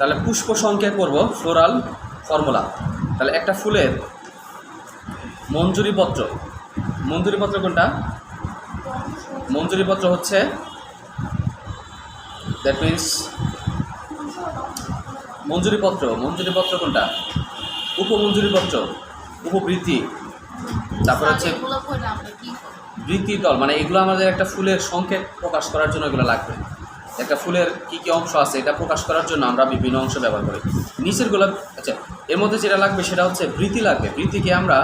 তাহলে পুষ্প সংখ্যা করব ফ্লোরাল ফর্মুলা। তাহলে একটা ফুলের মঞ্জুরিপত্র, মঞ্জুরিপত্র কোনটা? মঞ্জুরিপত্র হচ্ছে দ্যাট মিন্স মঞ্জুরিপত্র, মঞ্জুরিপত্র কোনটা? উপমঞ্জুরিপত্র, উপবৃত্তি, তারপর হচ্ছে বৃত্তি তল, মানে এগুলো আমাদের একটা ফুলের সংকেত প্রকাশ করার জন্য এগুলো লাগবে। একটা ফুলের কী কী অংশ আছে এটা প্রকাশ করার জন্য আমরা বিভিন্ন অংশ ব্যবহার করি। নিচেরগুলো আচ্ছা, এর মধ্যে যেটা লাগবে সেটা হচ্ছে বৃত্তি লাগবে। বৃত্তিকে আমরা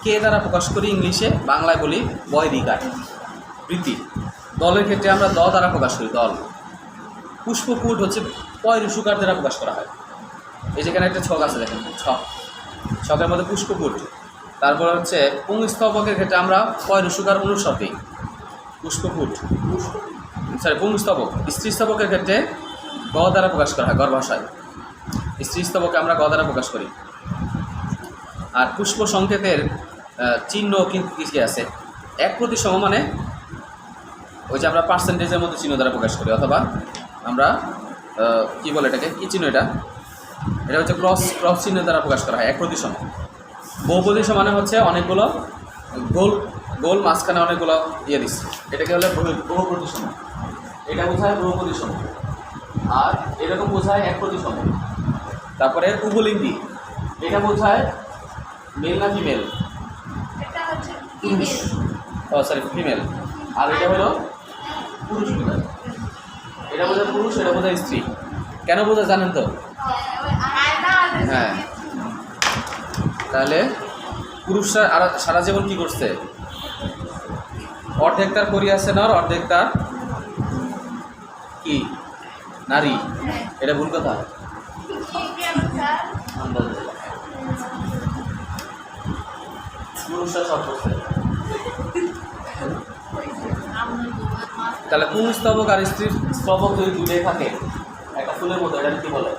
কে দ্বারা প্রকাশ করি ইংলিশে, বাংলায় বলি বয়দিকার। বৃত্তি দলের ক্ষেত্রে আমরা দ দ্বারা প্রকাশ করি, দল। পুষ্পপুট হচ্ছে পয়রুসুকার দ্বারা প্রকাশ করা হয়। এই যেখানে একটা ছক আছে দেখেন, ছকের মধ্যে পুষ্পপুট। তারপর হচ্ছে পুংস্তবকের ক্ষেত্রে আমরা পয়রুসুকার অনুস্বর দিই, পুষ্পপুট সরি পুংস্তবক। স্ত্রীস্তবকের ক্ষেত্রে গ দ্বারা প্রকাশ করা হয়, গর্ভাশয়। স্ত্রীস্তবকে আমরা গ দ্বারা প্রকাশ করি। আর পুষ্প সংকেতের চিহ্ন কিন্তু কী আছে? এক প্রতি সম, মানে ওই যে আমরা পার্সেন্টেজের মধ্যে চিহ্ন দ্বারা প্রকাশ করি, অথবা আমরা কী বলে এটাকে, কী চিহ্ন এটা? এটা হচ্ছে ক্রস চিহ্ন দ্বারা প্রকাশ করা হয়, এক প্রতি সম। বহুপদী সমানে হচ্ছে অনেকগুলো গোল গোল, মাঝখানে অনেকগুলো ইয়ে দিচ্ছে, এটাকে হলে বহুপদী সম। এটা বোঝায় বহুপদী সম, আর এরকম বোঝায় এক প্রতি সম। তারপরে উভলিঙ্গী, এটা বোঝায় মেল না ফিমেল, পুরুষ, সরি ফিমেল। আর এটা হলো পুরুষ বোঝায়, এটা বোঝায় পুরুষ, এটা বোঝায় স্ত্রী। কেন বোঝায় জানেন তো? হ্যাঁ, তাহলে পুরুষরা সারা জীবন কী করছে? অর্ধেক তার করিয়াছে নর, অর্ধেক তার কি নারী। এটা ভুল কথা। পুরুষরা সব করছে। তাহলে পুংস্তবক আর স্ত্রীর স্তবক যদি দুটোই থাকে একটা ফুলের মতো, এটা কি বলে?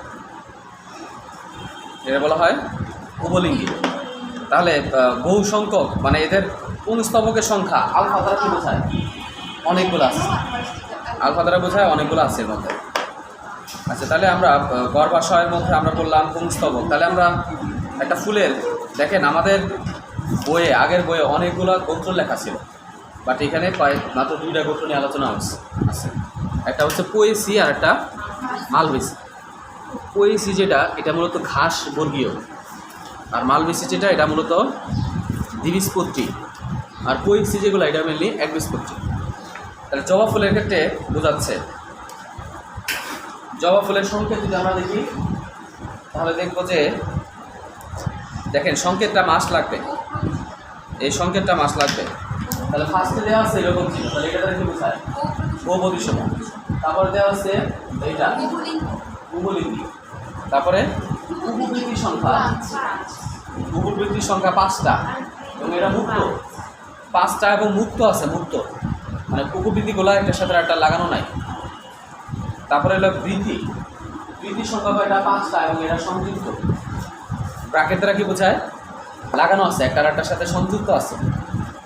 এটা বলা হয় উভলিঙ্গী। তাহলে বহু সংখ্যক, মানে এদের পুংস্তবকের সংখ্যা আলফা দ্বারা কী বোঝায়? অনেকগুলো আছে, আলফা দ্বারা বোঝায় অনেকগুলো আছে এর মধ্যে। আচ্ছা, তাহলে আমরা গর্ভাশয়ের মধ্যে আমরা বললাম পুংস্তবক। তাহলে আমরা একটা ফুলের, দেখেন আমাদের বইয়ে, আগের বইয়ে অনেকগুলো গোত্র লেখা ছিল, বাট এখানে মাত্র দুইটা গোত্র নিয়ে আলোচনা আছে। একটা হচ্ছে পোয়েসি আর একটা মালবেসি। পোয়েসি যেটা, এটা মূলত ঘাস বর্গীয়, আর মালবেসি যেটা, এটা মূলত দ্বিবীজপত্রী। আর পোয়েসি যেগুলো, এটা মেনলি একবীজপত্রী। তাহলে জবা ফুলের ক্ষেত্রে বোঝাচ্ছে, জবা ফুলের সংকেত যদি আমরা দেখি তাহলে দেখবো যে, দেখেন সংকেতটা মাস লাগবে, এই সংকেতটা মাস লাগবে। তাহলে ফার্স্টে দেওয়া আছে এরকম ছিল, তাহলে এটা দ্বারা কি বোঝায়? বহুপদী সম। তারপরে দেওয়া আছে এইটা উভলিঙ্গী। তারপরে উপবৃত্তির সংখ্যা, উপবৃত্তির সংখ্যা 5টা, এবং এটা মুক্ত 5টা, এবং মুক্ত আছে, মুক্ত মানে উপবৃত্তিগুলো একটার সাথে একটা লাগানো নাই। তারপরে হলো বৃত্তি, বৃত্তির সংখ্যা এটা 5টা, এবং এরা সংযুক্ত। ব্র্যাকেট দ্বারা কি বোঝায়? লাগানো আছে, একটা আরেকটার সাথে সংযুক্ত আছে।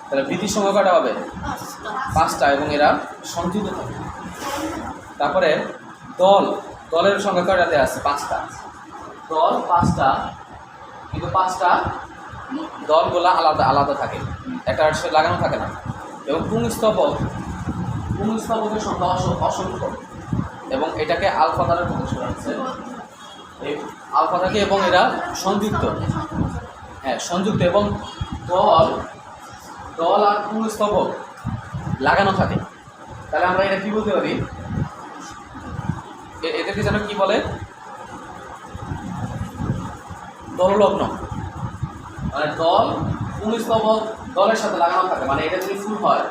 তাহলে বৃত্তির সংখ্যা কয়টা হবে? 5টা, এবং এরা সংযুক্ত থাকে। তারপরে দল, দলের সংখ্যা কয়টাতে আছে? 5টা। দল 5টা, কিন্তু 5টা দলগুলো আলাদা আলাদা থাকে, একটা আরেকটার সাথে লাগানো থাকে না। এবং পুংস্তবক, পুংস্তবকের সংখ্যা অসংখ্য, এবং এটাকে আলফা দ্বারা প্রকাশ করা হচ্ছে, এই আলফা থাকে, এবং এরা সংযুক্ত। হ্যাঁ, সংযুক্ত, এবং দল দল আর পুংস্তবক লাগানো থাকে। তাহলে আমরা এটা কি বলতে পারি? এদেরকে যেন কি বলে? দললগ্ন, মানে দল পুংস্তবক দলের সাথে লাগানো থাকে। মানে এটা যদি ফুল হয়,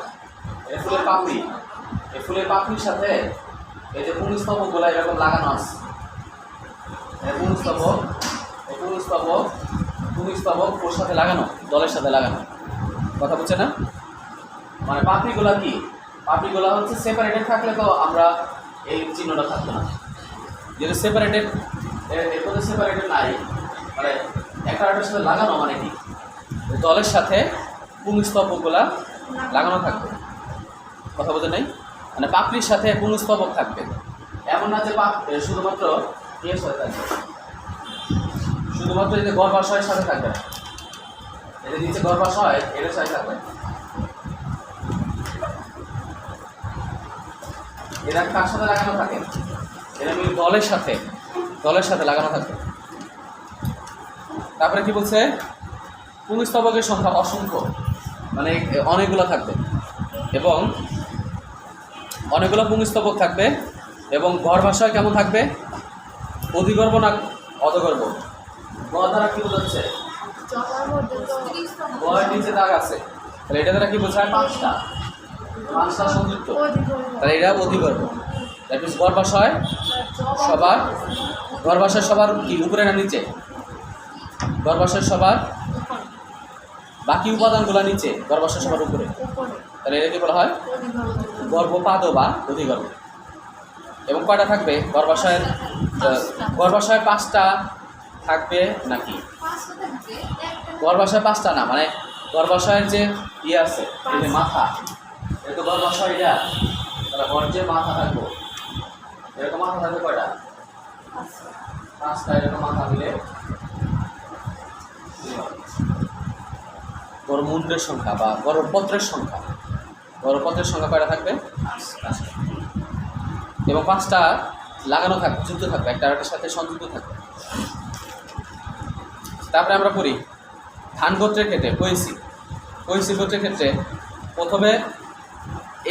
এটা ফুলের পাপড়ি, এই ফুলের পাপড়ির সাথে এই যে পুংস্তবকগুলো এরকম লাগানো আছে। পুংস্তবক, এই পুংস্তবক, পুংস্তবক ওর সাথে লাগানো, দলের সাথে লাগানো। কথা বলছে না? মানে পাপড়িগুলা কি? পাপড়িগুলা হচ্ছে সেপারেটেড থাকলে তো আমরা এই চিহ্নটা থাকতো না। যেহেতু সেপারেটেড, এর মধ্যে সেপারেটেড নাই, মানে একটা আরেকটার সাথে লাগানো, মানে কি দলের সাথে পুংস্তবকগুলা লাগানো থাকবে। কথা বলতে নেই, মানে পাপড়ির সাথে পুংস্তবক থাকবে, এমন না যে শুধুমাত্র ইয়ের সাথে থাকবে, শুধুমাত্র এই যে গর্ভাশয়ের সাথে থাকবে, এদের নিচে গর্ভাশয় এর সাথে থাকবে। এরা কার সাথে লাগানো থাকে? এরা মিল দলের সাথে লাগানো থাকে। তারপরে কি বলছে? পুংস্তবকের সংখ্যা অসংখ্য, মানে অনেকগুলো থাকবে এবং অনেকগুলো পুংস্তবক থাকবে এবং গর্ভাশয় কেমন থাকবে? অধিগর্ভ না অধগর্ভ? গ দ্বারা কি বোঝাচ্ছে? গয়ের নিচে দাগ আছে, তাহলে এটা দ্বারা কি বোঝায়? পাঁচটা সংযুক্ত, তাহলে এটা অধিগর্ভ। দ্যাট মিনস গর্ভাশয় সবার কি উপরে না নিচে? গর্ভাশয় সবার বাকি উপাদানগুলো নিচে, গর্ভাশয় সবার উপরে, তাহলে এটাকে বলা হয় গর্ভপাদ বা অধিগর্ভ। এবং কয়টা থাকবে? গর্ভাশয় 5টা থাকবে নাকি? গর্ভাশয় 5টা না, মানে গর্ভাশয়ের যে ইয়ে আছে, এই যে মাথা, এটা তো গর্ভাশয়, এটা তাহলে গর্ভে মাথা থাকবো, এরকম মাথা থাকবে কয়টা? 5টা। এরকম মাথা মিলে গর্ভমুণ্ডের সংখ্যা বা গর্ভপত্রের সংখ্যা কয়টা থাকবে? 5টা। এবং 5টা লাগানো থাকবে, যুক্ত থাকবে, একটা আরেকটার সাথে সংযুক্ত থাকবে। তারপরে আমরা পড়ি ধান গোত্রের ক্ষেত্রে, পয়সি গোত্রের ক্ষেত্রে প্রথমে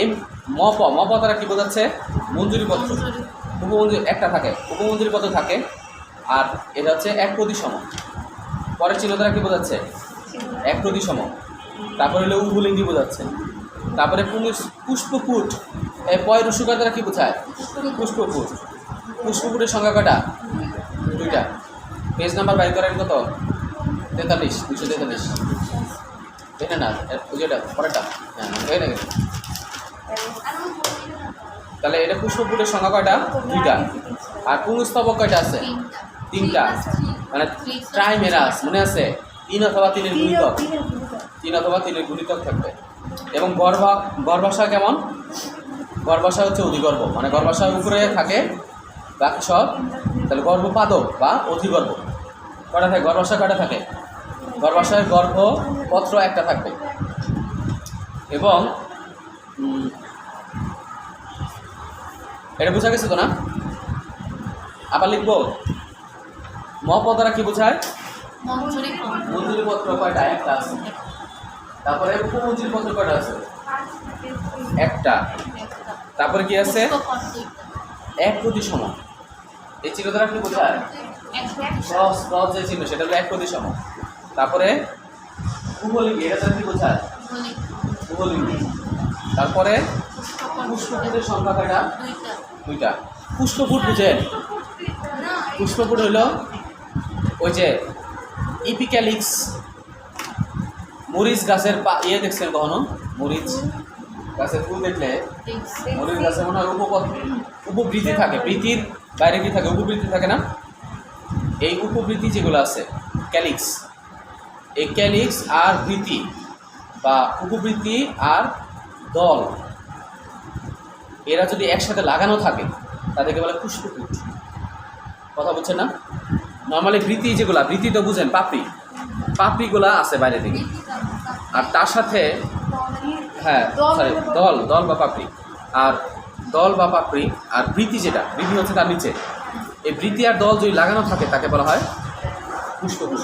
এই মপ দ্বারা কি বোঝাচ্ছে? মঞ্জুরিপত্র, উপমঞ্জুরি একটা থাকে, উপমঞ্জুরিপত্র থাকে, আর এটা হচ্ছে এক প্রতিসম। পরের চিহ্ন দ্বারা কি বোঝাচ্ছে? এক প্রতিসম। তারপরে হলো উভলিঙ্গি বোঝাচ্ছে। তারপরে পুষ্পপুট, এই পয় রসুকার দ্বারা কি বোঝায়? পুষ্পপুটের সংখ্যা কয়টা? 2টা। পেজ নাম্বার বাইর করেন কত? 43, 243। এটা না, যেটা পরেরটা, হ্যাঁ হয়ে না গেছে। তাহলে এটা পুষ্পপুটের সংখ্যা কয়টা? 2টা। আর পুংস্তবক কয়টা আছে? 3টা, মানে ট্রাইমেরাস, মনে আছে? 3 অথবা 3-এর গুণিতক, 3 অথবা 3-এর গুণিতক থাকবে। এবং গর্ভাশয় কেমন? গর্ভাশয় হচ্ছে অধিগর্ভ, মানে গর্ভাশয় উপরে থাকে, বাকি সব। তাহলে গর্ভপাদক বা অধিগর্ভ কয়টা থাকে? গর্ভাশয় কয়টা থাকে? গর্ভাশয়ের গর্ভপত্র একটা থাকবে। এবং এটা বোঝা গেছে তো না? আবার লিখবো, মপ দ্বারা কি বোঝায়? মঞ্জুরিপত্র কয়টা? একটা আছে। তারপরে উপমঞ্জুরিপত্র কয়টা আছে? একটা। তারপরে কি আছে? এক প্রতিসম। এই চিহ্ন দ্বারা কি বোঝায়? ক্রস যে চিহ্ন, সেটা হলো এক প্রতিসম। তারপরে উভলিঙ্গি, এটা দ্বারা কি বোঝায়? উভলিঙ্গি। তারপরে পুষ্পপুটের সংখ্যা কয়টা? 2টা। পুষ্পপুট বুঝেন? পুষ্পপুট হলো ওই যে ইপিক্যালিক্স, মরিচ গাছের ইয়ে দেখছেন কখনো? মরিচ গাছের ফুল দেখলে মরিচ গাছের মনে হয় উপবৃদ্ধি থাকে, বৃত্তির বাইরে কি থাকে? উপবৃত্তি থাকে না? এই উপবৃত্তি যেগুলো আছে ক্যালিক্স, এই ক্যালিক্স আর বৃত্তি বা উপবৃত্তি আর দল, এরা যদি একসাথে লাগানো থাকে তাদেরকে বলে পুষ্পপুট। কথা বলছেন না? নর্মালি বৃত্তি যেগুলা, বৃত্তি তো বুঝেন, পাপড়িগুলা আছে বাইরে থেকে, আর তার সাথে হ্যাঁ সরি দল বা পাপড়ি, আর দল বা পাপড়ি আর বৃত্তি, যেটা বৃত্তি হচ্ছে তার নিচে, এই বৃত্তি আর দল যদি লাগানো থাকে তাকে বলা হয় পুষ্পপুট।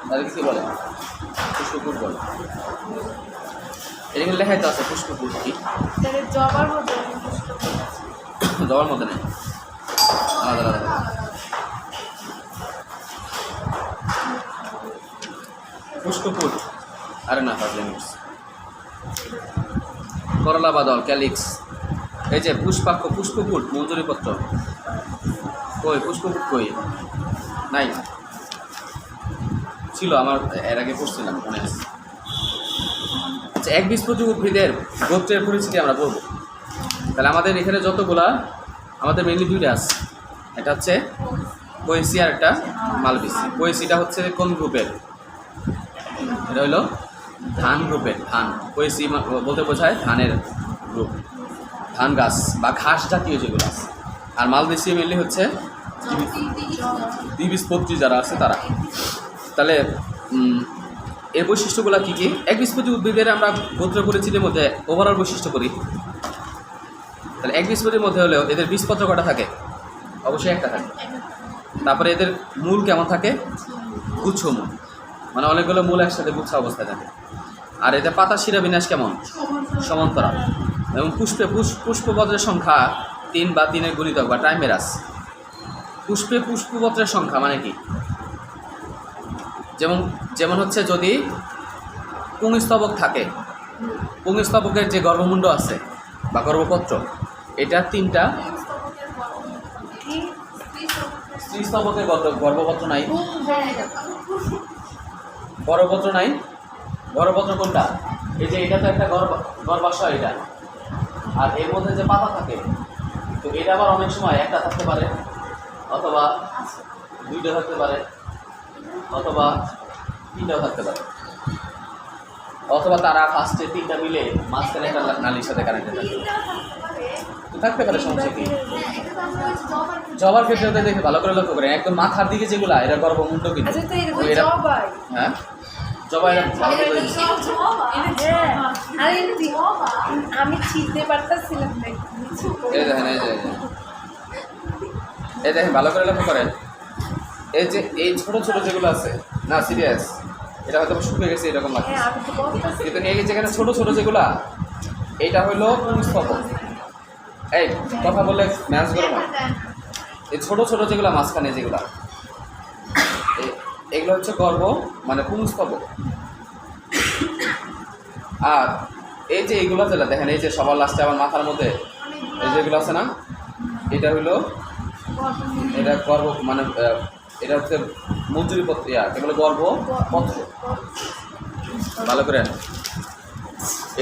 তাদেরকে কী বলে? পুষ্পপুট বলে। এগুলো লেখাই তো আছে পুষ্পপুট কি? জবার মধ্যে নেই, আলাদা আলাদা। পুষ্পপুট, আরে না পারলেন্স, করলা বা দল, ক্যালিক্স। এই যে পুষ্পপুট মঞ্জুরিপত্র কই? পুষ্পপুট কই? নাই, ছিল আমার, এর আগে পড়ছিলাম, মনে আছে। আচ্ছা, একবীজপত্রী উদ্ভিদের গোত্রের পরিস্থিতি আমরা বলবো। তাহলে আমাদের এখানে যতগুলা, আমাদের মেনলি 2টা আছে, এটা হচ্ছে পয়সি আর একটা মালবেসি। পয়সিটা হচ্ছে কোন গ্রুপের? এটা হলো ধান গ্রুপের, ধান। পয়সি বলতে বোঝায় ধানের গ্রুপ। ধান গাছ বা ঘাস জাতীয় যেগুলো আছে। আর মালদেশীয় মেনলি হচ্ছে দ্বিবীজপত্রী যারা আছে তারা। তাহলে এর বৈশিষ্ট্যগুলো কী কী? একবীজপত্রী উদ্ভিদের আমরা গোত্র পরিচিতির মধ্যে ওভারঅল বৈশিষ্ট্য করি। তাহলে একবীজপত্রীর মধ্যে হলেও এদের বীজপত্র কটা থাকে? অবশ্যই একটা থাকে। তারপরে এদের মূল কেমন থাকে? গুচ্ছ মূল, মানে অনেকগুলো মূল একসাথে গুচ্ছ অবস্থায় থাকে। আর এদের পাতা শিরা বিন্যাস কেমন? সমান্তরাল। এবং পুষ্পপত্রের সংখ্যা 3 বা 3-এর গুণিতক বা ট্রাইমেরাস। পুষ্পপত্রের সংখ্যা মানে কি? যেমন হচ্ছে যদি পুংস্তবক থাকে, পুংস্তবকের যে গর্ভমুণ্ড আছে বা গর্ভপত্র, এটা 3টা। স্ত্রীস্তবকের গর্ভপত্র নাই, গর্ভপত্র নাই। গর্ভপত্র কোনটা? এই যে এটা তো একটা গর্ভাশয় এটা। আর এর মধ্যে যে পাতা থাকে, তো এটা আবার অনেক সময় একটা থাকতে পারে, অথবা 2টা থাকতে পারে, অথবা 3টাও থাকতে পারে, অথবা তারা ফার্স্টে 3টা মিলে মাঝখানে একটা নালীর সাথে কানেক্টেড থাকতে পারে। সমস্যা কি? জবার ক্ষেত্রে দেখে ভালো করে লক্ষ্য করেন, একদম মাথার দিকে যেগুলা এরা গর্ভমুণ্ড কিন্তু। হ্যাঁ, জবা এরা ভালো করে আমি চিনতে পারতেছিলাম না। এই দেখেন ভালো করে লক্ষ্য করেন, এই যে এই ছোট ছোট যেগুলো আছে না, সিরিয়াস, এটা হয়তো শুকিয়ে গেছে এরকম লাগে, কিন্তু এই যেখানে ছোট ছোট যেগুলা, এইটা হইলো পুংস্তবক। এই কথা বললে ম্যাচ করো না। এই ছোট ছোট যেগুলা মাঝখানে যেগুলা, এগুলো হচ্ছে গর্ভ মানে পুংস্তবক। আর এই যে এইগুলো যেটা দেখেন, এই যে সবার লাস্টে আমার মাথার মধ্যে এই যেগুলো আছে না, এটা হইলো এটা গর্ভ মানে এটা হচ্ছে মঞ্জুরি পত্র, এগুলো গর্ভপত্র। ভালো করে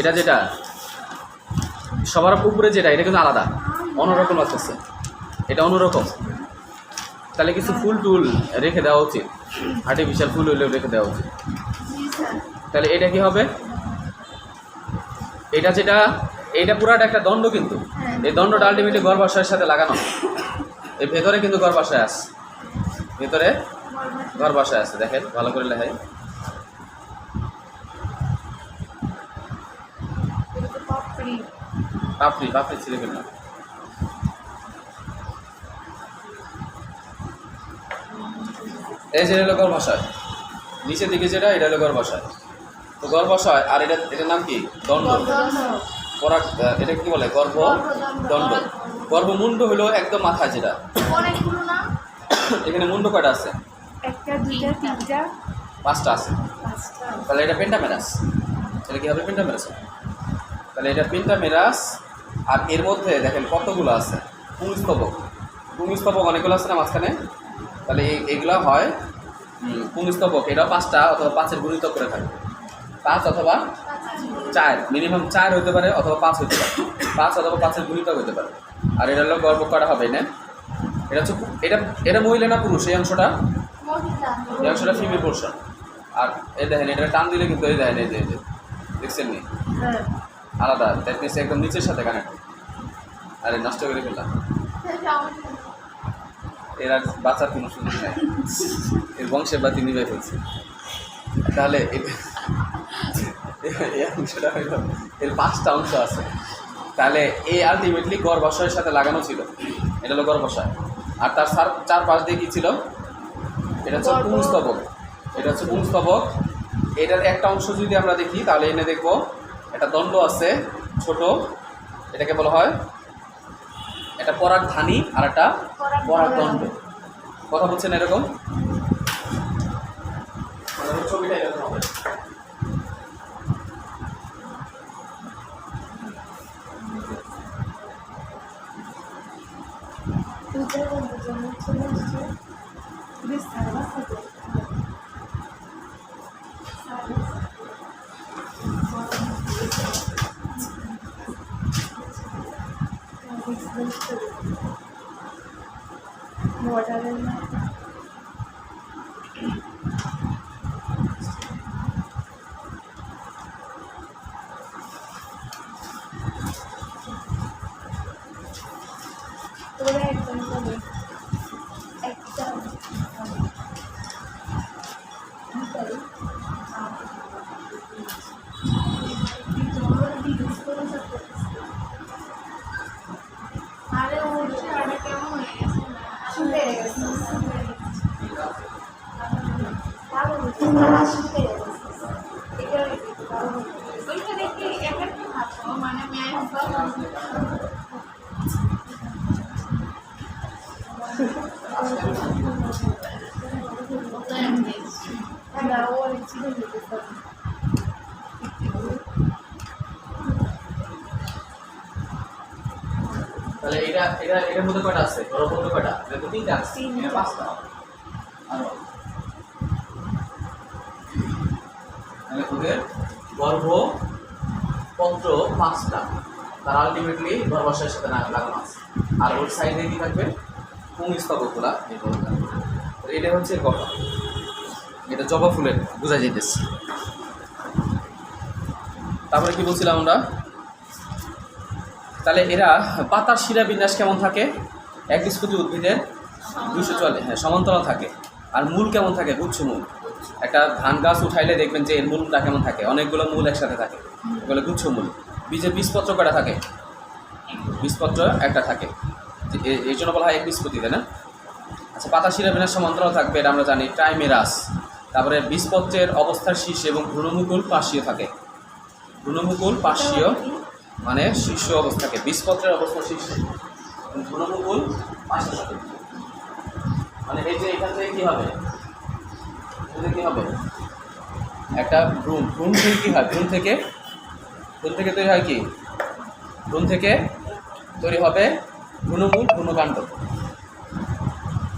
এটা যেটা সবার উপরে যেটা, এটা কিন্তু আলাদা, অন্যরকম লাগতেছে, এটা অন্যরকম। তাহলে কিছু ফুল টুল রেখে দেওয়া উচিত, আর্টিফিশিয়াল ফুল হইলেও রেখে দেওয়া উচিত। তাহলে এটা কি হবে? এটা যেটা, এইটা পুরাটা একটা দণ্ড, কিন্তু এই দণ্ডটা আলটিমেটলি গর্ভাশয়ের সাথে লাগানো। এই ভেতরে কিন্তু গর্ভাশয় আছে, ভেতরে গর্ভাশয় আছে। দেখেন ভালো করে লেখায়, পাপড়ি ছিঁড়ে ফেললাম। এই যে হলো গর্ভাশয়, নিচের দিকে যেটা, এটা হলো গর্ভাশয়। তো গর্ভাশয়, আর এটার নাম কি? দণ্ড। পরাগ, এটা কি বলে? গর্ভদণ্ড। গর্ভমুণ্ড হলো একদম মাথা যেটা। এখানে মুন্ড কয়টা আছে? 5টা আছে। তাহলে এটা পেন্টামেরাস। তাহলে কি হবে? পেন্টামেরাস। তাহলে এটা পেন্টামেরাস। আর এর মধ্যে দেখেন কতগুলো আছে পুংস্তবক অনেকগুলো আছে না মাঝখানে। তাহলে এগুলো হয় পুংস্তবক। এটাও 5টা অথবা 5-এর গুণিতক করে থাকে, 5 অথবা 4, মিনিমাম 4 হতে পারে, অথবা 5 হতে পারে, 5 অথবা 5-এর গুণিতক হতে পারে। আর এটা হলো গর্ভ করা হবে না। এটা হচ্ছে এটা মহিলা না পুরুষ? এই অংশটা ফিমেল পোর্শন। আর এই দেখেন, এটা টান দিলে কিন্তু এই দেখেন, এই যে দেখছেন নি আলাদা, দ্যাট মিনস একদম নিচের সাথে কানেক্ট। আরে নষ্ট করে ফেললাম, এরা বাঁচার কোনো সুযোগ নেই, এর বংশের বাতি নিভে ফেলছে। তাহলে এই অংশটা হইল, এর 5টা অংশ আছে। তাহলে এই আলটিমেটলি গর্ভাশয়ের সাথে লাগানো ছিল, এটা হলো গর্ভাশয়। আর তার চারপাশ দিয়ে কী ছিল? এটা হচ্ছে পুংস্তবক। এটা হচ্ছে পুংস্তবক। এটার একটা অংশ যদি আমরা দেখি, তাহলে এনে দেখব একটা দণ্ড আছে ছোট, এটাকে বলা হয় একটা পরাগধানী আর একটা পরাগদণ্ড। কথা বলছেন এরকম? ছবিটা এরকম হবে। ওরা একদম করে একদম আরে ওর শাড়িটা কেমন হয়ে গেছে সুন্দর হয়ে গেছে ভালো হয়েছে সুন্দর হয়ে গেছে এটা ভালো হয়েছে ওইটা দেখি একটা ভাবো মানে ম্যাচ না ও অনেক ছিল তাহলে এটার মধ্যে কয়টা আছে? বড় মধ্যে কয়টা? এটা তো তিনটা আছে। এটা পাঁচটা। আরো। তাহলে ওদের গর্ভ পত্র পাঁচটা। তার আলটিমেটলি গর্ভাশয়ের সাথে লাগানো আছে। আর ওর সাইডে কি থাকবে? পুংস্তবকগুলা এগুলো থাকবে। এটা হচ্ছে গঠন। এটা জবা ফুলের বোঝা যাইতেছে। তারপরে কি বলছিলাম আমরা? তাহলে এরা পাতার শিরা বিন্যাস কেমন থাকে? একবীজপত্রী উদ্ভিদের 240 সমান্তরাল থাকে। আর মূল কেমন থাকে? গুচ্ছমূল। একটা ধান গাছ উঠাইলে দেখবেন যে এর মূলটা কেমন থাকে, অনেকগুলো মূল একসাথে থাকে, এগুলো গুচ্ছমূল। বীজের বীজপত্র কয়টা থাকে? বীজপত্র একটা থাকে, এই জন্য বলা হয় একবীজপত্রী, তাই না? আচ্ছা, পাতার শিরা বিন্যাস সমান্তরাল থাকবে, এটা আমরা জানি, ট্রাইমেরাস। তারপরে বীজপত্রের অবস্থার শীর্ষ এবং ভ্রূণমুকুল পার্শ্বীয় থাকে। ভ্রূণমুকুল পার্শ্বীয় মানে শীর্ষ অবস্থাকে, বীজপত্রের অবস্থা শীর্ষে, ভ্রূণমুকুল পার্শ্ব থাকে। মানে এই যে এখান থেকে কী হবে? কী হবে? একটা ভ্রূণ থেকে কী হয়? ভ্রূণ থেকে তৈরি হয় কি? ভ্রূণ থেকে তৈরি হবে ভ্রূণমূল, ভ্রূণকাণ্ড।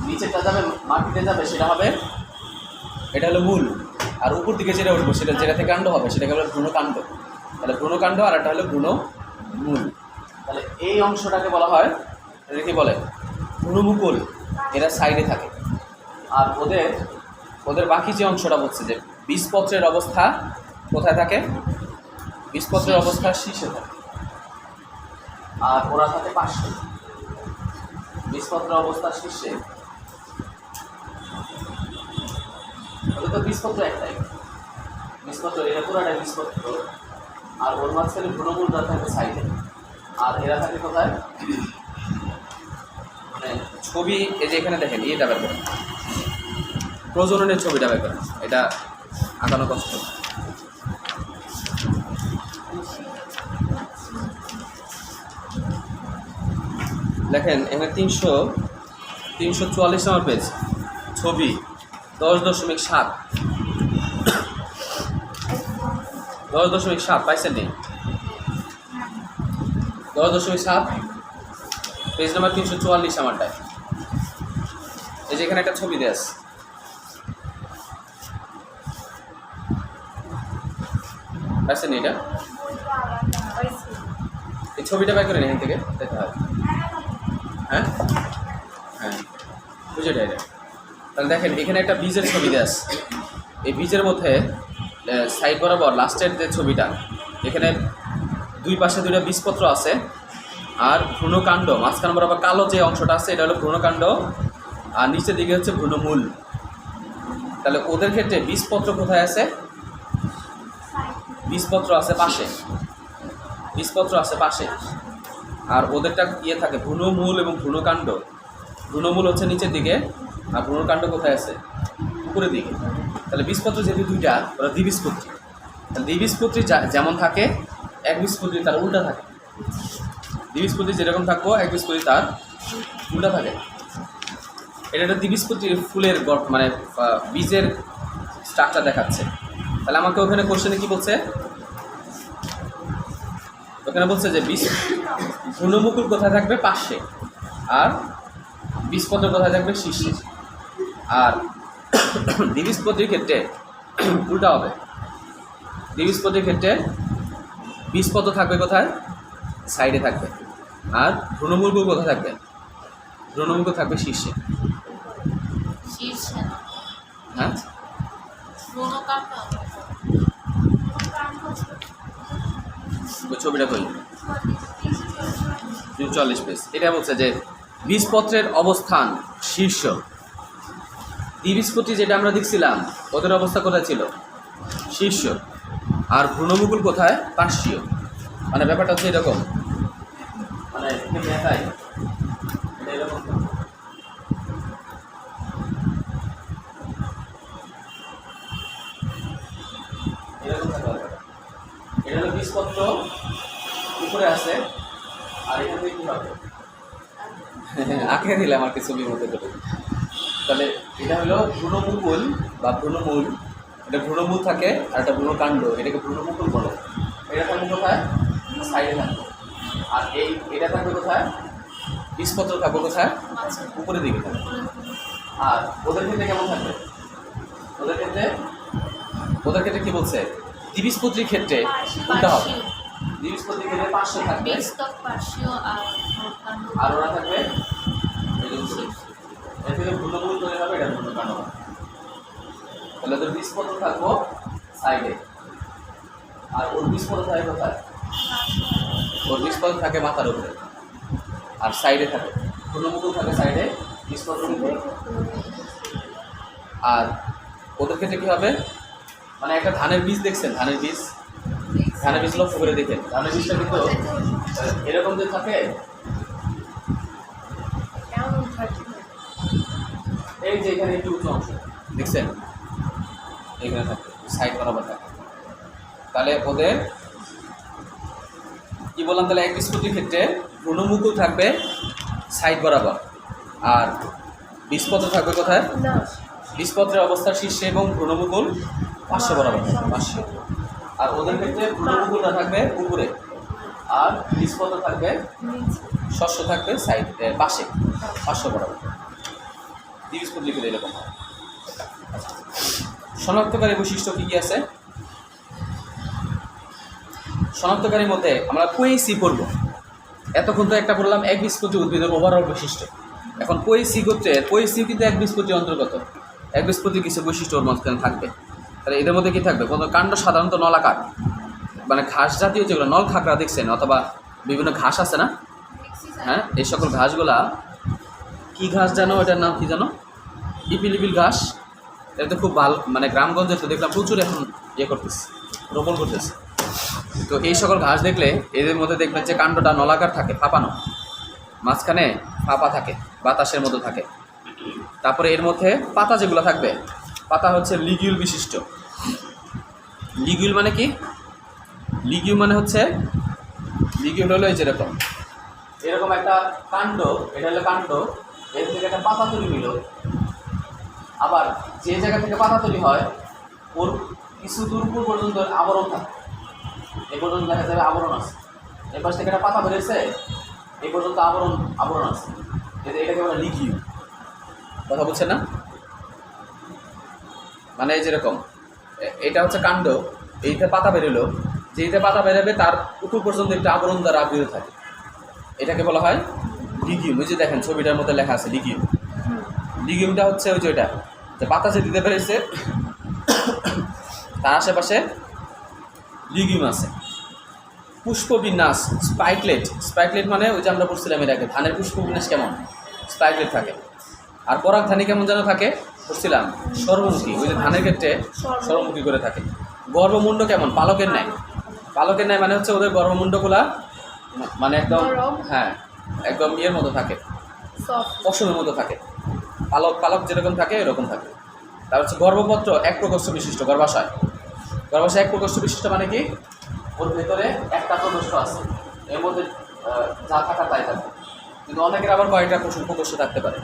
নিচেটা যাবে, মাটিতে যাবে, সেটা হবে, এটা হলো মূল। আর উপর দিকে যেটা উঠবো, যেটা থেকে কাণ্ড হবে, সেটাকে হলো ভ্রূণকাণ্ড। তাহলে ভ্রূণকাণ্ড আর একটা হলো ভ্রূণমূল। তাহলে এই অংশটাকে বলা হয়, এটা কি বলে? ভ্রূণমুকুল। এরা সাইডে থাকে। আর ওদের বাকি যে অংশটা বলছে যে বীজপত্রের অবস্থা কোথায় থাকে? বীজপত্রের অবস্থা শীর্ষে থাকে। আর ওরা থাকে পার্শ্বে। বীজপত্রের অবস্থা শীর্ষে। ওদের তো বীজপত্র একটাই, বীজপত্র, এরা পুরাটাই বীজপত্র। আর ওর মাঝখানে ভ্রূণমূলটা থাকে সাইডে। আর এরা থাকে কোথায়? মানে ছবি, এই যে এখানে দেখেন, এটা বের করেন, প্রজননের ছবিটা বের করেন, এটা আঁকানো কষ্ট। দেখেন এখানে 344 নম্বর পেজ, ছবি 10.7 10.7 পাইছেন নেই? 10.7 পেজ নাম্বার 344 আমারটায়। এই যে এখানে একটা ছবি দেশ, পাইছেন এটা? এই ছবিটা বের করেন এখান থেকে, দেখতে হয়। হ্যাঁ হ্যাঁ, বুঝে এটা। তাহলে দেখেন এখানে একটা বীজের ছবি দেশ। এই বীজের মধ্যে সাইড বরাবর লাস্টের যে ছবিটা, এখানে দুই পাশে দুইটা বীজপত্র আছে। আর ভ্রূণকাণ্ড মাঝখান বরাবর কালো যে অংশটা আছে, এটা হলো ভ্রূণকাণ্ড। আর নিচের দিকে হচ্ছে ভ্রূণমূল। তাহলে ওদের ক্ষেত্রে বীজপত্র কোথায় আছে? বীজপত্র আছে পাশে, বীজপত্র আছে পাশে। আর ওদেরটা ইয়ে থাকে ভ্রূণমূল এবং ভ্রূণকাণ্ড। ভ্রূণমূল হচ্ছে নিচের দিকে, আর ভ্রূণকাণ্ড কোথায় আছে? উপরের দিকে। তাহলে বীজপত্র যেহেতু দুইটা, ওরা দ্বিবীজপত্রী। তাহলে দ্বিবীজপত্রী যেমন থাকে, একবীজপত্রী তার উল্টা থাকে। দ্বিবীজপত্রী যেরকম থাকবো, একবীজপত্রী তার উল্টা থাকে। এটা একটা দ্বিবীজপত্রী ফুলের মানে বীজের স্ট্রাকচার দেখাচ্ছে। তাহলে আমাকে ওখানে কোশ্চেনে কি বলছে? ওখানে বলছে যে ভ্রূণমুকুল কোথায় থাকবে? পাশে। আর বীজপত্র কোথায় থাকবে? শীর্ষে। আর দ্বিবীজপত্রীর ক্ষেত্রে উল্টা হবে। দ্বিবীজপত্রীর ক্ষেত্রে বীজপত্র থাকবে কোথায়? সাইডে থাকবে। আর ভ্রূণমুকুল কোথায় থাকবে? ভ্রূণমুকুল থাকবে শীর্ষে। হ্যাঁ, ছবিটা কই? 44 পেজ। এটা বলছে যে বীজপত্রের অবস্থান শীর্ষ। দ্বিবীজপত্রী যেটা আমরা দেখছিলাম ওদের অবস্থা কোথায় ছিল? শীর্ষ। আর ভ্রূণমুকুল কোথায়? পার্শ্বীয়। মানে ব্যাপারটা হচ্ছে এরকম, মানে এটাই এটা এরকম। এরকম থাকবে ব্যাপারটা। এটা হলো বীজপত্র উপরে আছে, আর এখান থেকে কী হবে? আঁকে দিলাম আর কি ছবির মধ্যে করে। তাহলে এটা হলো ভ্রূণমুকুল বা ভ্রূণমূল। এটা ভ্রূণমূল থাকে আর একটা ভ্রূণকাণ্ড, এটাকে ভ্রূণমুকুল বলে। এটা থাকবে কোথায়? সাইডে থাকবে। আর এটা থাকবে কোথায়? বীজপত্র থাকবে কোথায়? উপরের দিকে থাকবে। আর ওদের ক্ষেত্রে কেমন থাকবে? ওদের ক্ষেত্রে কি বলছে? দ্বিবীজপত্রীর ক্ষেত্রে উল্টা হবে। দ্বিবীজপত্রীর ক্ষেত্রে পার্শ্ব থাকবে আর ওরা থাকবে এর থেকে ভ্রূণমূল তৈরি হবে, এটা ভ্রূণকাণ্ড হবে। তাহলে ওদের বীজপত্র থাকবো সাইডে, আর ওর বীজপত্র থাকে কোথায়? ওর বীজপত্র থাকে মাথার উপরে আর সাইডে থাকে। ভ্রূণমুকুল থাকে সাইডে, বীজপত্র উপরে। আর ওদের ক্ষেত্রে কী হবে? মানে একটা ধানের বীজ দেখছেন, ধানের বীজ লক্ষ্য করে দেখেন, ধানের বীজটা কিন্তু এরকম যে থাকে, এই যে এখানে একটু উঁচু অংশ দেখছেন, এখানে থাকে সাইড বরাবর থাকে। তাহলে ওদের কি বললাম? তাহলে একবীজপত্রীর ক্ষেত্রে ভ্রূণমুকুল থাকবে সাইড বরাবর আর বীজপত্র থাকবে কোথায়? বীজপত্রের অবস্থার শীর্ষে এবং ভ্রূণমুকুল পার্শ্ব বরাবর পার্শ্ব। আর ওদের ক্ষেত্রে ভ্রূণমুকুলটা থাকবে উপরে আর বীজপত্র থাকবে শস্য থাকবে সাইড পাশে পার্শ্ব বরাবর। দ্বিবীজপত্রী ক্ষেত্রে এরকম হয়। শনাক্তকারী বৈশিষ্ট্য কী কী আছে? শনাক্তকারীর মধ্যে আমরা পোয়েসি পড়ব। এতক্ষণ তো একটা বললাম একবীজপত্রী উদ্ভিদের ওভারঅল বৈশিষ্ট্য। এখন পোয়েসি গোত্রের পোয়েসিও কিন্তু একবীজপত্রীর অন্তর্গত। একবীজপত্রী কিছু বৈশিষ্ট্য ওর মাঝখানে থাকবে। তাহলে এদের মধ্যে কী থাকবে? কোনো কাণ্ড সাধারণত নলাকার, মানে ঘাস জাতীয় যেগুলো নল খাকড়া দেখছেন, অথবা বিভিন্ন ঘাস আছে না, হ্যাঁ, এই সকল ঘাসগুলা কী ঘাস জানো? এটার নাম কী জানো? ইপিলিপিল ঘাস। এটা তো খুব ভালো, মানে গ্রামগঞ্জে তো দেখলাম প্রচুর এখন করতেছে, রোপণ করতেছে। তো এই সকল ঘাস দেখলে এদের মধ্যে দেখবেন যে কাণ্ডটা নলাকার থাকে, ফাঁপানো, মাঝখানে ফাঁপা থাকে, বাতাসের মতো থাকে। তারপরে এর মধ্যে পাতা যেগুলো থাকবে, পাতা হচ্ছে লিগিউল বিশিষ্ট। লিগিউল মানে কি? লিগিউল মানে হচ্ছে, লিগিউল হলো এই যেরকম এরকম একটা কাণ্ড, এটা হলো কাণ্ড, এর থেকে একটা পাতা তৈরি হইল। আবার যে জায়গা থেকে পাতা তৈরি হয় ওর কিছু দূর পর্যন্ত আবরণ থাকে, এই পর্যন্ত দেখা যাবে আবরণ আছে। এর পাশ থেকে একটা পাতা বেরিয়েছে, এই পর্যন্ত আবরণ আছে। এটাকে বলে লিগিউল। কথা বলছে না? মানে এই যেরকম এটা হচ্ছে কাণ্ড, এইতে পাতা বেরোলো, যেইতে পাতা বেরোবে তার উপর পর্যন্ত একটা আবরণ দ্বারা আবৃত থাকে, এটাকে বলা হয় লিগিউম। ওই যে দেখেন ছবিটার মধ্যে লেখা আছে লিগিউম। লিগিউমটা হচ্ছে ওই যে ওইটা যে পাতা যে দিতে পেরেছে তার আশেপাশে লিগিউম আছে। পুষ্পবিন্যাস স্পাইকলেট মানে ওই যে আমরা পড়ছিলাম এর আগে, ধানের পুষ্পবিন্যাস কেমন? স্পাইকলেট থাকে। আর পরাগধানী কেমন যেন থাকে? পড়ছিলাম সর্বমুখী। ওই যে ধানের ক্ষেত্রে সর্বমুখী করে থাকে। গর্ভমুণ্ড কেমন? পালকের ন্যায়। পালকের ন্যায় মানে হচ্ছে ওদের গর্ভমুণ্ডগুলা মানে একদম, হ্যাঁ, একদম ইয়ের মতো থাকে, পশমের মতো থাকে। পালক যেরকম থাকে এরকম থাকে। তার হচ্ছে গর্ভপত্র এক প্রকোষ্ঠ বিশিষ্ট। গর্ভাশয় এক প্রকোষ্ঠ বিশিষ্ট মানে কি? ওর ভেতরে একটা প্রকোষ্ঠ আছে, এর মধ্যে যা থাকা তাই থাকে। কিন্তু অনেকের আবার কয়েকটা প্রকোষ্ঠ থাকতে পারে।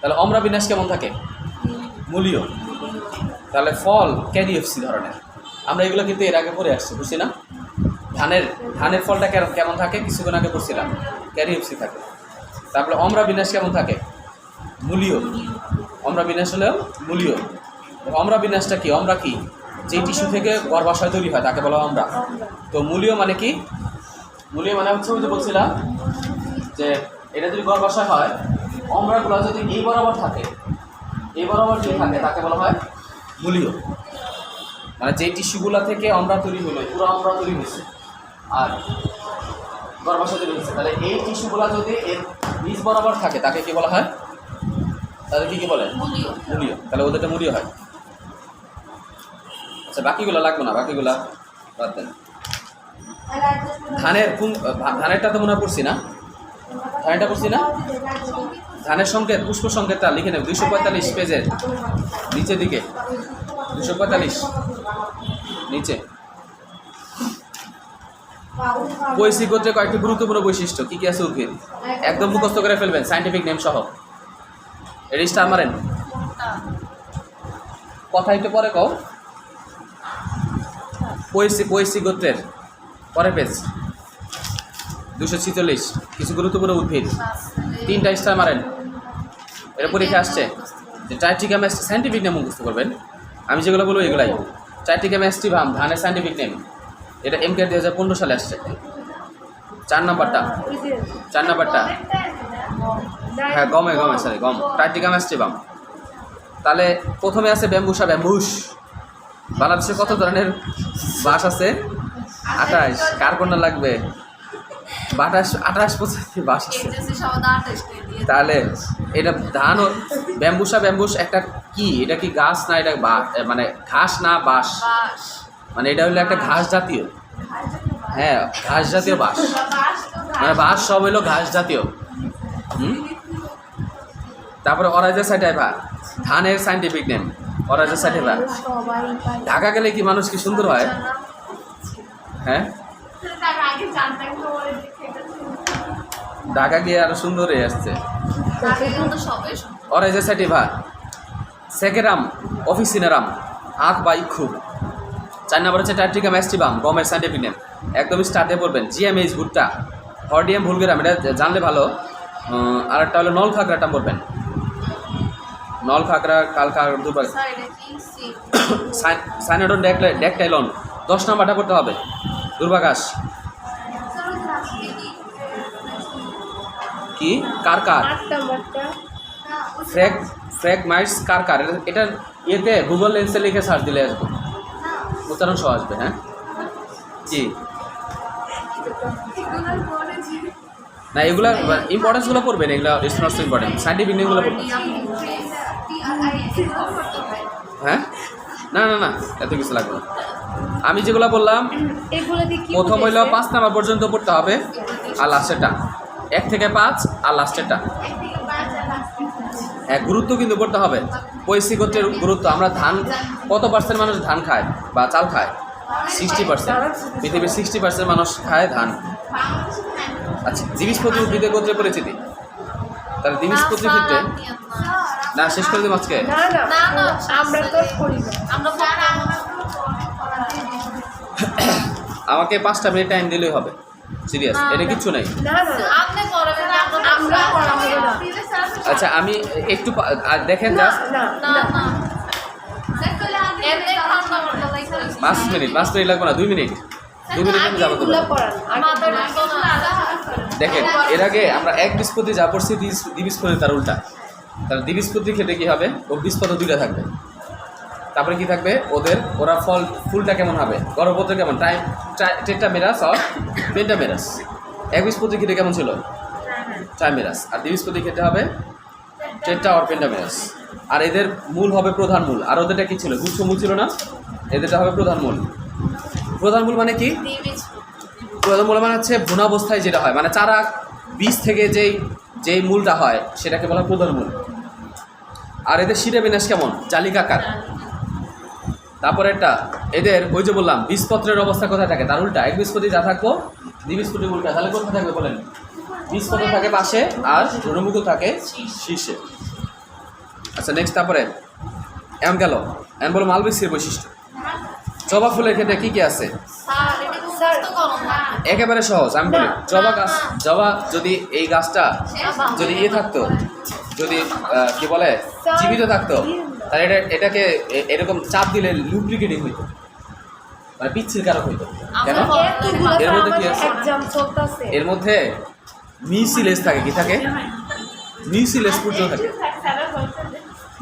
তাহলে অম্রা বিন্যাস কেমন থাকে? মূলীয়। তাহলে ফল ক্যারিওপসি ধরনের। আমরা এগুলো কিন্তু এর আগে পড়ে আসছি, বুঝছি না? ধানের ফলটা কেমন থাকে? কিছুক্ষণ আগে পড়ছিলাম, ক্যারিওপসি থাকে। তারপরে অম্রা বিন্যাস কেমন থাকে? মূলীয়। অম্রা বিন্যাস হলেও মূলীয়। অম্রা বিন্যাসটা কি? অম্রা কি? যে টিস্যু থেকে গর্ভাশয় তৈরি হয় তাকে বলা হয় অম্রা। তো মূলীয় মানে কি? মূলীয় মানে হচ্ছে ওই যে বলছিলাম যে এটা যদি গর্ভাশয় হয়, অম্রাগুলো যদি এই বরাবর থাকে, এই বরাবর যদি থাকে তাকে বলা হয় মূলীয়। মানে যে টিস্যুগুলো থেকে অম্রা তৈরি হলো, পুরো অম্রা তৈরি হয়েছে। আর গর্ভাশয় তৈরি হচ্ছে। তাহলে এই টিস্যুগুলো যদি এর নিচ বরাবর থাকে তাকে কি বলা হয়? তাদের কি বলে? মুলীয়। তাহলে ওদেরটা মুলীয় হয়। আচ্ছা বাকিগুলো লাগবে না, বাকিগুলা বাদ দেন। ধানেরটা তো মনে হয় পড়ছি না? ধানেরটা পড়ছি না? ধানের সংকেত, পুষ্প সংকেতটা লিখে নেব 245 পেজের নিচের দিকে। 245 নিচে। বৈশ্বিক গোত্রে কয়েকটি গুরুত্বপূর্ণ বৈশিষ্ট্য কি কি আছে উদ্ভিদ? একদম মুখস্থ করে ফেলবেন, সায়েন্টিফিক নেম সহ। এর স্টার মারেন। কথা একটু পরে কও। বৈশ্বিক গোত্রের পরের পেজ 246 কিছু গুরুত্বপূর্ণ উদ্ভিদ। 3টা স্টার মারেন। এটা পরীক্ষা আসছে যে ট্রাইটিকাম অ্যাস্টি, সায়েন্টিফিক নেম মুখস্থ করবেন। আমি যেগুলো বলবো এগুলাই। ট্রাইটিকাম অ্যাস্টিভাম ধানের সায়েন্টিফিক নেম। এটা এমকে 2015 সালে আসছে। 4 নাম্বারটা হ্যাঁ গমে সরি গম, ট্রাইটিকাম অ্যাস্টিভাম। তাহলে প্রথমে আছে ব্যাম্বুসা ব্যাম্বুস। বাংলাদেশে কত ধরনের বাঁশ আছে? 28। কার কোনটা লাগবে? 28-25 বাঁশ আছে। তাহলে এটা ধান ও ব্যাম্বুস একটা কি? এটা কি গাছ না এটা মানে ঘাস না বাঁশ? মানে এটা হলো একটা ঘাস জাতীয়, হ্যাঁ ঘাস জাতীয় বাঁশ। মানে বাঁশ সব হইলো ঘাস জাতীয়। তারপরে অরাইজা সাইটাইভা ধানের সায়েন্টিফিক নেম। অরাইজা সাইটাইভা। ঢাকা গেলে কি মানুষ কি সুন্দর হয়? হ্যাঁ ঢাকা গিয়ে আরো সুন্দর হয়ে আসছে। অরাইজা সাইটাইভা। সেকেরাম অফিসিনারাম আখ বা ইক্ষু। 4 নম্বর হচ্ছে ট্রাইটিকাম অ্যাস্টিভাম গমের সায়েন্টিফিক নেম। একদম স্টার্টে পড়বেন। জিএমএইচ ভুট্টা। হর্ডিয়াম ভুলগেরাম এটা জানলে ভালো। আর একটা হলো নল খাগড়াটা পড়বেন। নল খাগড়া কালকা দুবার। সাইনোডন ড্যাকটাইলন 10 নম্বরটা পড়তে হবে। দুর্বাঘাস কি? কারকার। ফ্র্যাগমাইটস কারকার। এটা ইয়েতে গুগল লেন্সে লিখে সার্চ দিলে আসবে, উচ্চারণ সহ আসবে। হ্যাঁ কি না এগুলা ইম্পর্টেন্সগুলো পড়বেন, এগুলো it's not so important. Scientific নেমগুলো পড়বেন। হ্যাঁ না না না এত কিছু লাগবে না। আমি যেগুলো বললাম প্রথম হইলো 5 নাম্বার পর্যন্ত পড়তে হবে, আর লাস্টেরটা 1 থেকে 5 আর লাস্টেরটা গুরুত্ব কিন্তু পড়তে হবে। বৈশ্বিক গোত্রের গুরুত্ব। আমরা ধান কত পার্সেন্ট মানুষ ধান খায় বা চাল খায়? 60%। পৃথিবীর 60% মানুষ খায় ধান। আচ্ছা দ্বিবীজপত্রী উদ্ভিদের গোত্রের পরিচিতি। তাহলে দ্বিবীজপত্রী ক্ষেত্রে না শেষ করে দিই আজকে। আমাকে 5টা মিনিট টাইম দিলেই হবে। সিরিয়াস, এটা কিচ্ছু নেই। আচ্ছা আমি একটু দেখেন জাস্ট 5 মিনিট লাগবে না, 2 মিনিট আমি যাবো। দেখেন এর আগে আমরা এক বীজপত্রী যা পড়ছি দ্বিবীজপত্রী তার উল্টা। তাহলে দ্বিবীজপত্রী ক্ষেত্রে কী হবে? ওর বীজপত্র 2টা থাকবে। তারপরে কি থাকবে ওরা ফুলটা কেমন হবে? গর্ভপত্র কেমন? টেট্রামেরাস আর পেন্টামেরাস। একবীজপত্রী ক্ষেত্রে কেমন ছিল? ট্রাইমেরাস। আর দ্বিবীজপত্রী ক্ষেত্রে হবে টেট্রা আর পেন্টামেরাস। আর এদের মূল হবে প্রধান মূল। আর ওদেরটা কি ছিল? গুচ্ছ মূল ছিল না? এদেরটা হবে প্রধান মূল। প্রধান মূল মানে কি? প্রধান মূল মানে হচ্ছে ভ্রূণাবস্থায় যেটা হয়, মানে চারা বীজ থেকে যেই মূলটা হয় সেটাকে বলা হয় প্রধান মূল। আর এদের শিরা বিন্যাস কেমন? জালিকাকার। তারপরে একটা এদের ওই যে বললাম বীজপত্রের অবস্থা কোথায় থাকে? তার উল্টা। এক বীজপত্রী যা থাকবো দ্বিবীজপত্রী উল্টা। তাহলে কোথায় থাকবে বলেন? বীজপত্র থাকে পাশে আর ভ্রূণমুকুল থাকে শীর্ষে। আচ্ছা নেক্সট তারপরে এম গেল। এম বলো মালবেসির বৈশিষ্ট্য। জবা ফুলের ক্ষেত্রে কী কী আছে? একেবারে সহজ। আমি বলি জবা যদি এই গাছটা যদি থাকতো, যদি কি বলে জীবিত থাকতো, তাহলে এটাকে এরকম চাপ দিলে লুব্রিকেটিং হইতো, মানে পিচ্ছিল কারক হইতো। কেন? এর মধ্যে কি আছে? এর মধ্যে মিউসিলেজ থাকে। কি থাকে? মিউসিলেজ পূর্ণ থাকে।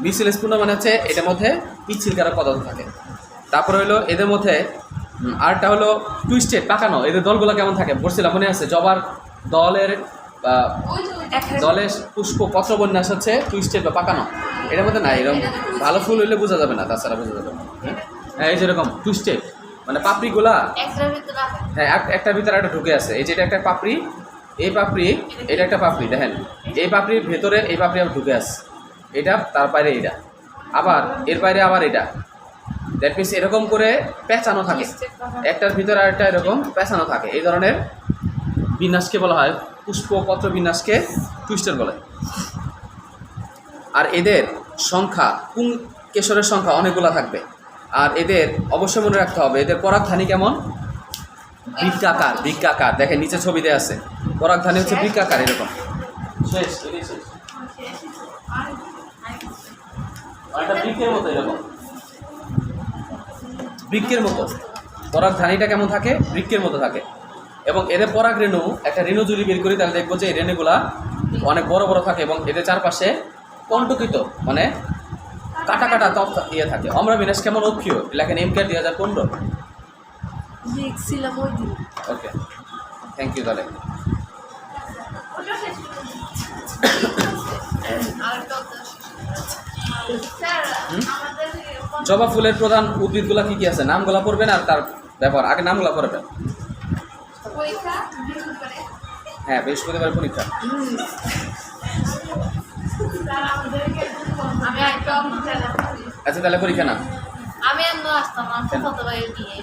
মিউসিলেজ পূর্ণ মানে হচ্ছে এটার মধ্যে পিচ্ছিল কারক পদার্থ থাকে। তারপরে হইলো এদের মধ্যে আরটা হলো টুইস্টেড, পাকানো। এদের দলগুলো কেমন থাকে বলছিলাম, মনে আছে? জবার দলের দলের পুষ্প পত্রবন্যাস হচ্ছে টুইস্টেড বা পাকানো। এটার মধ্যে না, এরকম ভালো ফুল হইলে বোঝা যাবে না, তাছাড়া বোঝা যাবে না। হ্যাঁ, এই যেরকম টুইস্টেড মানে পাপড়িগুলা, হ্যাঁ একটার ভিতরে একটা ঢুকে আছে। এই যে এটা একটা পাপড়ি, এই পাপড়ি, এটা একটা পাপড়ি, দেখেন এই পাপড়ির ভেতরে এই পাপড়ি আবার ঢুকে আছে, এটা তার বাইরে এটা, আবার এর বাইরে আবার এটা। দ্যাট মিনস এরকম করে পেঁচানো থাকে, একটার ভিতরে আরেকটা এরকম পেঁচানো থাকে। এই ধরনের বিন্যাসকে বলা হয় পুষ্পপত্র বিন্যাসকে টুইস্টার বলে। আর এদের সংখ্যা, পুংকেশরের সংখ্যা অনেকগুলো থাকবে। আর এদের অবশ্যই মনে রাখতে হবে এদের পরাগধানী কেমন, বৃক্কাকার। বৃক্কাকার দেখেন নিচে ছবিতে আছে, পরাগধানী হচ্ছে বৃক্কাকার এরকম। শেষ, এটাই শেষ। একটা বৃক্ষের মতো এরকম, বৃক্ষের মতো পরাগধানীটা কেমন থাকে, বৃক্ষের মতো থাকে। এবং এদের পরাগ রেণু, একটা রেণু যদি বের করি তাহলে দেখবো যে এই রেণুগুলা অনেক বড় বড় থাকে এবং এদের চারপাশে কণ্টকিত মানে কাটা কাটা ত্বক ইয়ে থাকে। অম্র বিনাশ কেমন অক্ষীয়, লেখেন এমকেআর 2015। দেখছিলাম ওই দিন। ওকে, থ্যাংক ইউ তাহলে। জবা ফুলের প্রধান উদ্ভিদগুলা কি কি আছে নামগুলা পড়বেন আর তার ব্যাপার, আগে নামগুলা পড়বেন। হ্যাঁ, বৃহস্পতিবার পরীক্ষা। আচ্ছা তাহলে পরীক্ষা না, আমি এমন আসতাম আমার কত ভাই দিয়ে